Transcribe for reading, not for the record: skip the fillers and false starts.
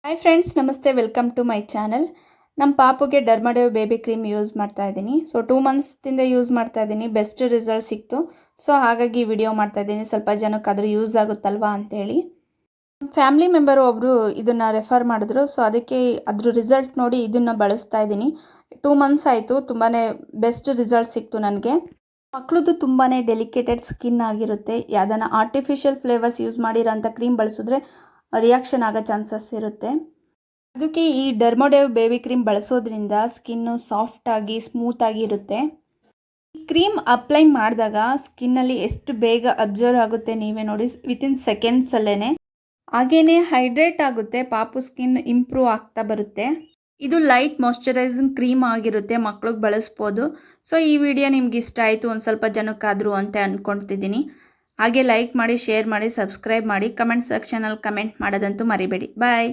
Hi friends, ನಮಸ್ತೆ. Welcome to my channel. ನಮ್ಮ ಪಾಪುಗೆ ಡರ್ಮಡೇವ್ ಬೇಬಿ ಕ್ರೀಮ್ ಯೂಸ್ ಮಾಡ್ತಾ ಇದ್ದೀನಿ. ಸೊ 2 ಮಂತ್ಸ್ದಿಂದ ಯೂಸ್ ಮಾಡ್ತಾ ಇದ್ದೀನಿ. ಬೆಸ್ಟ್ ರಿಸಲ್ಟ್ ಸಿಕ್ತು. ಸೊ ಹಾಗಾಗಿ ವಿಡಿಯೋ ಮಾಡ್ತಾ ಇದ್ದೀನಿ, ಸ್ವಲ್ಪ ಜನಕ್ಕಾದರೂ ಯೂಸ್ ಆಗುತ್ತಲ್ವಾ ಅಂತೇಳಿ. ಫ್ಯಾಮಿಲಿ ಮೆಂಬರು ಒಬ್ಬರು ಇದನ್ನು ರೆಫರ್ ಮಾಡಿದ್ರು. ಸೊ ಅದಕ್ಕೆ ಅದ್ರ ರಿಸಲ್ಟ್ ನೋಡಿ ಇದನ್ನು ಬಳಸ್ತಾ ಇದ್ದೀನಿ. 2 ಮಂತ್ಸ್ ಆಯಿತು, ತುಂಬಾ ಬೆಸ್ಟ್ ರಿಸಲ್ಟ್ ಸಿಕ್ತು ನನಗೆ. ಮಕ್ಕಳದ್ದು ತುಂಬಾ ಡೆಲಿಕೇಟೆಡ್ ಸ್ಕಿನ್ ಆಗಿರುತ್ತೆ. ಯಾವುದನ್ನ ಆರ್ಟಿಫಿಷಿಯಲ್ ಫ್ಲೇವರ್ಸ್ ಯೂಸ್ ಮಾಡಿರೋಂಥ ಕ್ರೀಮ್ ಬಳಸಿದ್ರೆ ರಿಯಾಕ್ಷನ್ ಆಗೋ ಚಾನ್ಸಸ್ ಇರುತ್ತೆ. ಅದಕ್ಕೆ ಈ ಡರ್ಮೋಡೇವ್ ಬೇಬಿ ಕ್ರೀಮ್ ಬಳಸೋದ್ರಿಂದ ಸ್ಕಿನ್ನು ಸಾಫ್ಟಾಗಿ ಸ್ಮೂತಾಗಿ ಇರುತ್ತೆ. ಈ ಕ್ರೀಮ್ ಅಪ್ಲೈ ಮಾಡಿದಾಗ ಸ್ಕಿನ್ನಲ್ಲಿ ಎಷ್ಟು ಬೇಗ ಅಬ್ಸರ್ವ್ ಆಗುತ್ತೆ ನೀವೇ ನೋಡಿ, ವಿತಿನ್ ಸೆಕೆಂಡ್ಸಲ್ಲೇ. ಹಾಗೇ ಹೈಡ್ರೇಟ್ ಆಗುತ್ತೆ, ಪಾಪು ಸ್ಕಿನ್ ಇಂಪ್ರೂವ್ ಆಗ್ತಾ ಬರುತ್ತೆ. ಇದು ಲೈಟ್ ಮಾಯ್ಶ್ಚರೈಸಿಂಗ್ ಕ್ರೀಮ್ ಆಗಿರುತ್ತೆ, ಮಕ್ಳಿಗೆ ಬಳಸ್ಬೋದು. ಸೊ ಈ ವಿಡಿಯೋ ನಿಮ್ಗೆ ಇಷ್ಟ ಆಯಿತು, ಒಂದು ಸ್ವಲ್ಪ ಜನಕ್ಕಾದರೂ ಅಂತ ಅಂದ್ಕೊಳ್ತಿದ್ದೀನಿ. ಹಾಗೆ ಲೈಕ್ ಮಾಡಿ, ಶೇರ್ ಮಾಡಿ, ಸಬ್ಸ್ಕ್ರೈಬ್ ಮಾಡಿ, ಕಮೆಂಟ್ ಸೆಕ್ಷನಲ್ಲಿ ಕಮೆಂಟ್ ಮಾಡೋದಂತೂ ಮರಿಬೇಡಿ. ಬಾಯ್.